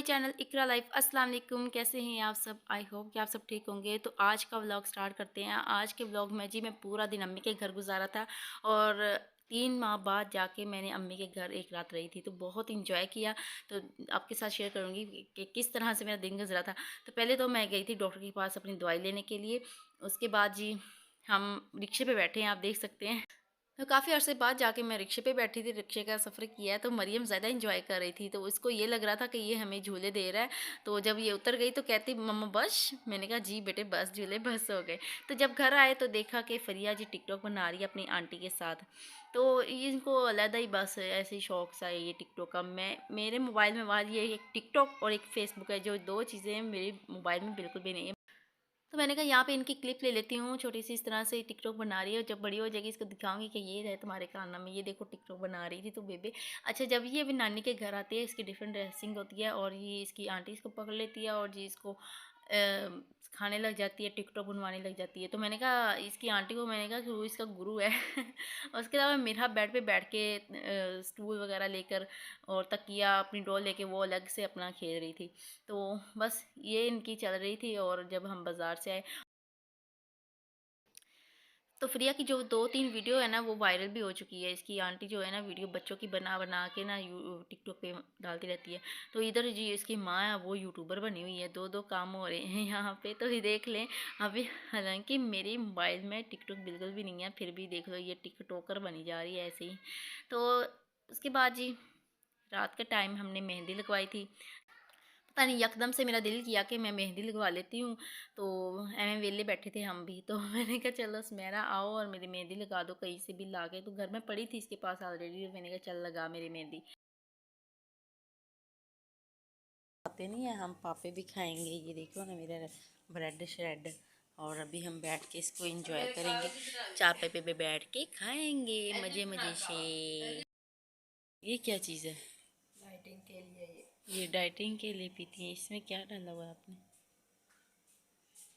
Channel इकरा life. अस्सलाम वालेकुम, कैसे हैं आप सब? आई होप कि आप सब ठीक होंगे। तो आज का व्लॉग स्टार्ट करते हैं। आज के व्लॉग में जी मैं पूरा दिन अम्मी के घर गुजारा था और 3 माह बाद जाके मैंने अम्मी के घर एक रात रही थी, तो बहुत इंजॉय किया। तो आपके साथ शेयर करूँगी कि किस तरह से मेरा दिन गुजरा था। तो पहले तो मैं गई थी डॉक्टर के पास अपनी दवाई लेने के लिए। उसके बाद जी हम रिक्शे पे बैठे हैं, आप देख सकते हैं। तो काफ़ी अर्से बाद जाके मैं रिक्शे पे बैठी थी, रिक्शे का सफ़र किया है। तो मरियम ज़्यादा एंजॉय कर रही थी, तो उसको ये लग रहा था कि ये हमें झूले दे रहा है। तो जब ये उतर गई तो कहती मम्मा बस। मैंने कहा जी बेटे बस झूले बस हो गए। तो जब घर आए तो देखा कि फरिया जी टिकटॉक बना रही है अपनी आंटी के साथ। तो इनको अलग ही बस ऐसे ही शौक सा है ये टिकटॉक का। मैं मेरे मोबाइल में वहाँ ये एक टिकटॉक और एक फेसबुक है, जो 2 चीज़ें हैं मेरे मोबाइल में बिल्कुल भी नहीं है। तो मैंने कहा यहाँ पे इनकी क्लिप ले लेती हूँ, छोटी सी इस तरह से टिकटॉक बना रही है, और जब बड़ी हो जाएगी इसको दिखाऊंगी कि ये है तुम्हारे कारनामे, ये देखो टिकटॉक बना रही थी तो बेबे। अच्छा, जब ये अभी नानी के घर आती है, इसकी डिफरेंट ड्रेसिंग होती है और ये इसकी आंटी इसको पकड़ लेती है और जी इसको खाने लग जाती है, टिकटॉक बनवाने लग जाती है। तो मैंने कहा इसकी आंटी को, मैंने कहा कि वो इसका गुरु है। और उसके अलावा मेरा बेड पे बैठ के स्टूल वगैरह लेकर और तकिया अपनी डॉल लेके वो अलग से अपना खेल रही थी। तो बस ये इनकी चल रही थी। और जब हम बाज़ार से आए तो फ्रिया की जो 2-3 वीडियो है ना वो वायरल भी हो चुकी है। इसकी आंटी जो है ना वीडियो बच्चों की बना बना के ना टिकटॉक पे डालती रहती है। तो इधर जी इसकी माँ है वो यूट्यूबर बनी हुई है, दो दो काम हो रहे हैं यहाँ पे। तो ये देख लें अभी, हालांकि मेरे मोबाइल में टिकटॉक बिल्कुल भी नहीं है, फिर भी देख लो ये टिकटॉकर बनी जा रही है ऐसे ही। तो उसके बाद जी रात के टाइम हमने मेहंदी लगवाई थी। पता नहीं यकदम से मेरा दिल किया कि मैं मेहंदी लगवा लेती हूँ। तो एवं वेले बैठे थे हम भी, तो मैंने कहा चलो सुमेरा आओ और मेरी मेहंदी लगा दो कहीं से भी ला के। तो घर में पड़ी थी इसके पास ऑलरेडी, मैंने कहा चल लगा मेरी मेहंदी। आते नहीं है, हम पापे भी खाएंगे। ये देखो ना मेरा ब्रेड श्रेड। और अभी हम बैठ के इसको एंजॉय करेंगे, चाय पे बैठ के खाएंगे मज़े मज़े से। ये क्या चीज़ है? डाइटिंग के लिए। ये डाइटिंग के लिए पीती है, इसमें क्या डाला हुआ है आपने?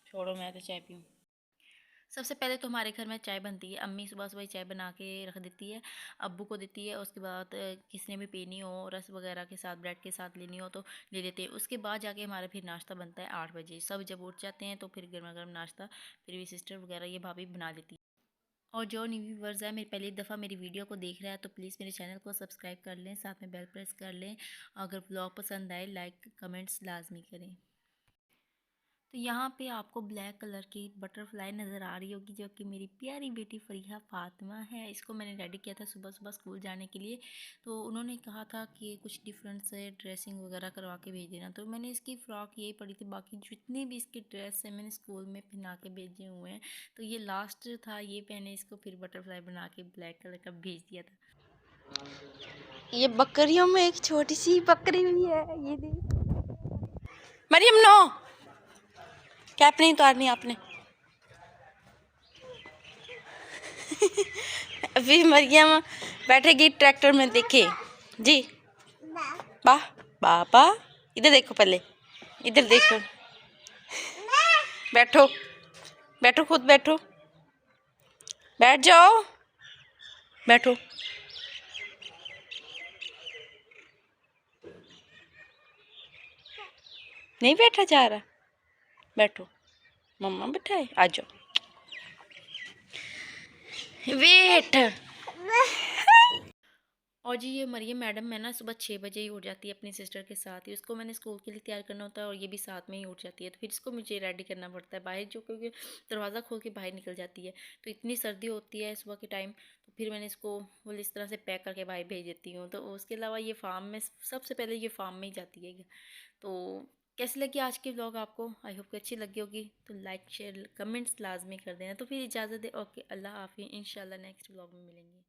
छोड़ो, मैं तो चाय पीऊँ। सबसे पहले तो हमारे घर में चाय बनती है, अम्मी सुबह सुबह चाय बना के रख देती है, अब्बू को देती है। उसके बाद किसी ने भी पीनी हो रस वगैरह के साथ ब्रेड के साथ लेनी हो तो ले लेते हैं। उसके बाद जाके हमारा फिर नाश्ता बनता है 8 बजे। सब जब उठ जाते हैं तो फिर गर्मा गर्म नाश्ता फिर भी सिस्टर वगैरह ये भाभी बना लेती है। और जो न्यू व्यूवर्स है मेरी पहली दफ़ा मेरी वीडियो को देख रहा है तो प्लीज़ मेरे चैनल को सब्सक्राइब कर लें, साथ में बेल प्रेस कर लें। अगर ब्लॉग पसंद आए लाइक कमेंट्स लाजमी करें। तो यहाँ पे आपको ब्लैक कलर की बटरफ्लाई नज़र आ रही होगी, जो कि मेरी प्यारी बेटी फरीहा फातिमा है। इसको मैंने रेडी किया था सुबह सुबह स्कूल जाने के लिए। तो उन्होंने कहा था कि कुछ डिफरेंट से ड्रेसिंग वगैरह करवा के भेज देना, तो मैंने इसकी फ़्रॉक यही पड़ी थी। बाकी जितनी भी इसकी ड्रेस है मैंने स्कूल में पहना के भेजे हुए हैं। तो ये लास्ट था, ये पहने इसको फिर बटरफ्लाई बना के ब्लैक कलर का भेज दिया था। ये बकरियों में एक छोटी सी बकरी भी है, ये देख। मरियम नो, कैप नहीं उतारनी आपने। अभी मरियम बैठेगी ट्रैक्टर में, देखे जी। वाह बाबा, इधर देखो पहले, इधर देखो। बैठो बैठो, खुद बैठो, बैठ जाओ, बैठो। नहीं बैठा जा रहा, बैठो, मम्मा बैठाए, आ जाओ, वेट। और जी ये मरियम मैडम है ना, सुबह 6 बजे ही उठ जाती है अपनी सिस्टर के साथ ही। उसको मैंने स्कूल के लिए तैयार करना होता है और ये भी साथ में ही उठ जाती है। तो फिर इसको मुझे रेडी करना पड़ता है बाहर, जो क्योंकि दरवाज़ा खोल के बाहर निकल जाती है। तो इतनी सर्दी होती है सुबह के टाइम, तो फिर मैंने इसको फुल इस तरह से पैक करके बाहर भेज देती हूँ। तो उसके अलावा ये फार्म में, सबसे पहले ये फार्म में ही जाती है। तो कैसी लगी आज की व्लॉग आपको? आई होप कि अच्छी लगी होगी। तो लाइक शेयर कमेंट्स लाजमी कर देना। तो फिर इजाज़त दे, ओके, अल्लाह हाफिज़, इंशाल्लाह नेक्स्ट व्लॉग में मिलेंगे।